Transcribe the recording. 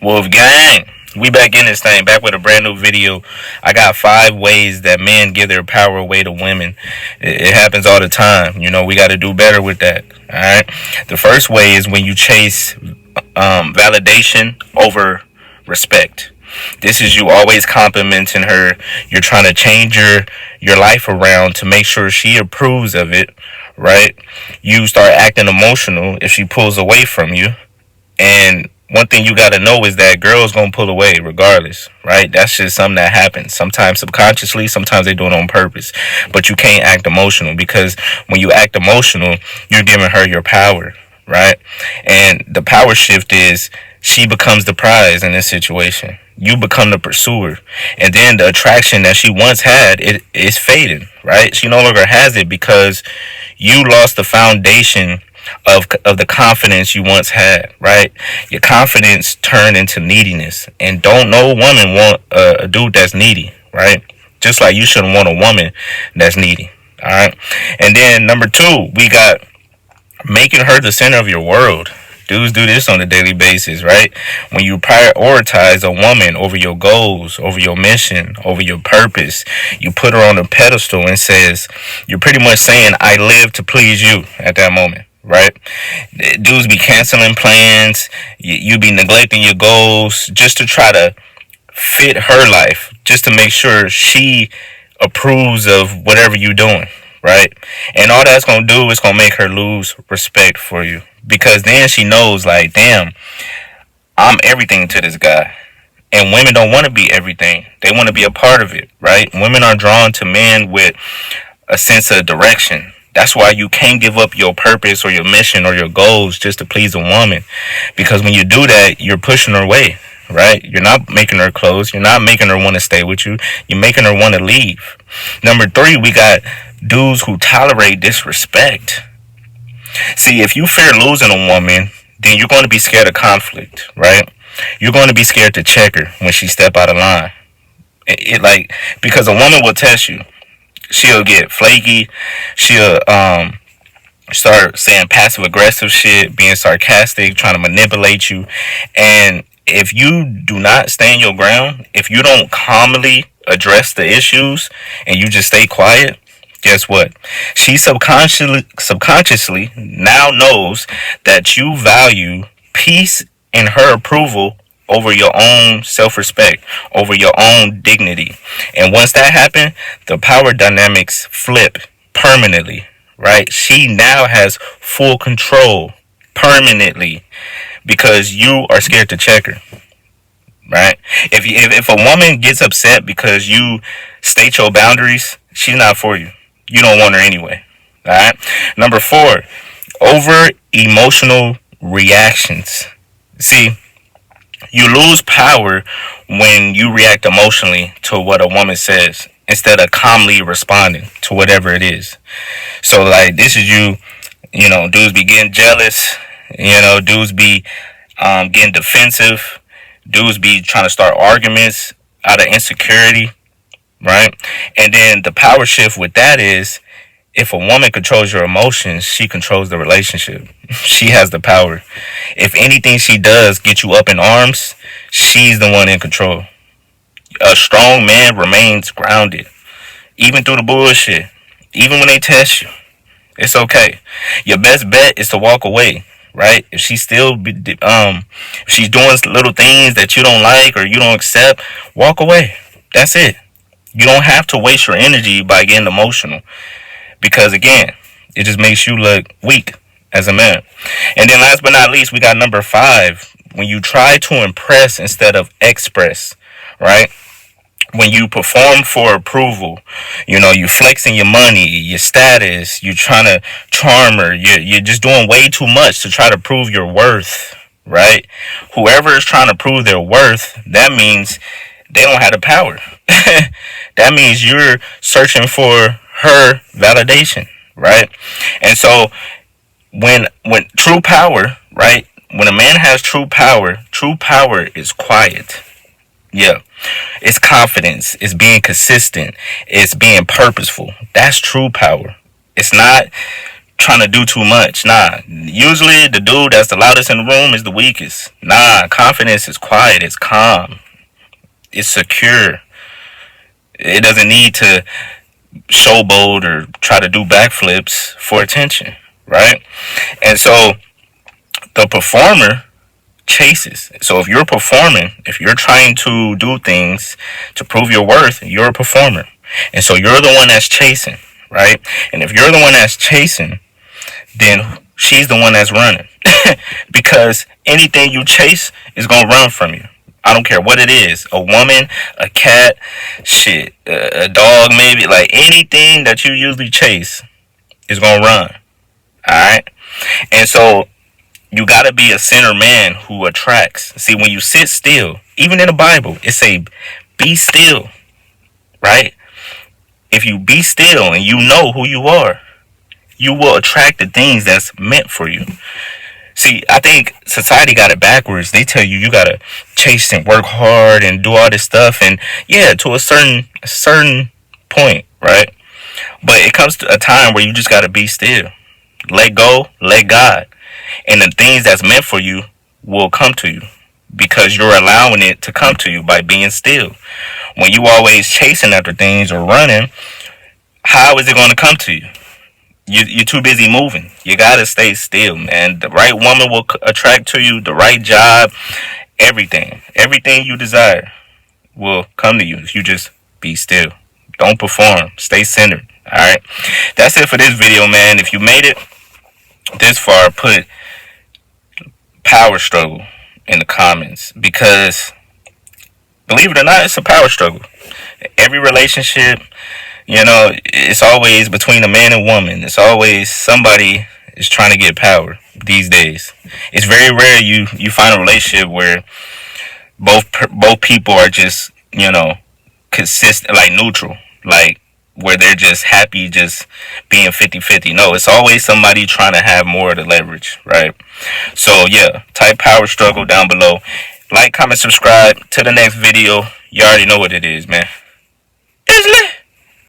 Wolf Gang. We back in this thing, back with a brand new video. I got 5 ways that men give their power away to women. It happens all the time. You know, we got to do better with that. All right. The first way is when you chase validation over respect. This is you always complimenting her. You're trying to change your life around to make sure she approves of it, right? You start acting emotional if she pulls away from you. And one thing you got to know is that girls gonna pull away regardless, right? That's just something that happens. Sometimes subconsciously, sometimes they do it on purpose. But you can't act emotional, because when you act emotional, you're giving her your power, right? And the power shift is she becomes the prize in this situation. You become the pursuer, and then the attraction that she once had, it is fading, right? She no longer has it because you lost the foundation of the confidence you once had, right? Your confidence turned into neediness, and don't no woman want a dude that's needy, right? Just like you shouldn't want a woman that's needy. All right. And then number 2, we got making her the center of your world. Dudes do this on a daily basis, right? When you prioritize a woman over your goals, over your mission, over your purpose, you put her on a pedestal and says, you're pretty much saying, I live to please you at that moment. Right? Dudes be canceling plans. You be neglecting your goals just to try to fit her life, just to make sure she approves of whatever you're doing. Right? And all that's going to do is going to make her lose respect for you. Because then she knows, like, damn, I'm everything to this guy. And women don't want to be everything. They want to be a part of it. Right? Women are drawn to men with a sense of direction. That's why you can't give up your purpose or your mission or your goals just to please a woman. Because when you do that, you're pushing her away, right? You're not making her close. You're not making her want to stay with you. You're making her want to leave. Number 3, we got dudes who tolerate disrespect. See, if you fear losing a woman, then you're going to be scared of conflict, right? You're going to be scared to check her when she step out of line. Because a woman will test you. She'll get flaky. She'll start saying passive aggressive shit, being sarcastic, trying to manipulate you. And if you do not stand your ground, if you don't calmly address the issues and you just stay quiet, guess what? She subconsciously now knows that you value peace and her approval over your own self-respect, over your own dignity. And once that happens, the power dynamics flip permanently, right? She now has full control permanently because you are scared to check her, right? If a woman gets upset because you state your boundaries, she's not for you. You don't want her anyway, all right? Number 4, over emotional reactions. See, you lose power when you react emotionally to what a woman says instead of calmly responding to whatever it is. So, like, this is you know, dudes be getting jealous, you know, dudes be getting defensive, dudes be trying to start arguments out of insecurity, right? And then the power shift with that is, if a woman controls your emotions, she controls the relationship. She has the power. If anything she does get you up in arms, she's the one in control. A strong man remains grounded, even through the bullshit. Even when they test you, it's okay. Your best bet is to walk away, right? If she's still, if she's doing little things that you don't like or you don't accept, walk away. That's it. You don't have to waste your energy by getting emotional. Because again, it just makes you look weak as a man. And then last but not least, we got number 5. When you try to impress instead of express, right? When you perform for approval, you know, you flexing your money, your status, you trying to charm her, you're just doing way too much to try to prove your worth, right? Whoever is trying to prove their worth, that means they don't have the power. That means you're searching for her validation, right? And so when true power, right? When a man has true power is quiet. Yeah. It's confidence. It's being consistent. It's being purposeful. That's true power. It's not trying to do too much. Nah. Usually the dude that's the loudest in the room is the weakest. Nah. Confidence is quiet. It's calm. It's secure. It doesn't need to showboat or try to do backflips for attention, right? And so the performer chases. So if you're performing, if you're trying to do things to prove your worth, you're a performer. And so you're the one that's chasing, right? And if you're the one that's chasing, then she's the one that's running. Because anything you chase is going to run from you. I don't care what it is. A woman, a cat, shit, a dog maybe. Like anything that you usually chase is going to run. Alright? And so you got to be a center man who attracts. See, when you sit still, even in the Bible, it say, be still. Right? If you be still and you know who you are, you will attract the things that's meant for you. See, I think society got it backwards. They tell you gotta chase and work hard and do all this stuff, and yeah, to a certain point, right? But it comes to a time where you just gotta be still, let go, let God, and the things that's meant for you will come to you because you're allowing it to come to you by being still. When you always chasing after things or running, how is it going to come to you? You're too busy moving. You gotta stay still, man. The right woman will attract to you. The right job, everything you desire will come to you if you just be still. Don't perform. Stay centered. All right. That's it for this video, man. If you made it this far, put power struggle in the comments, because believe it or not, it's a power struggle. Every relationship, it's always between a man and woman. It's always somebody is trying to get power these days. It's very rare you find a relationship where both people are just, consistent, like neutral, like where they're just happy just being 50-50. No, it's always somebody trying to have more of the leverage, right? So yeah, type power struggle down below. Like, comment, subscribe. To the next video. You already know what it is, man. It's lit.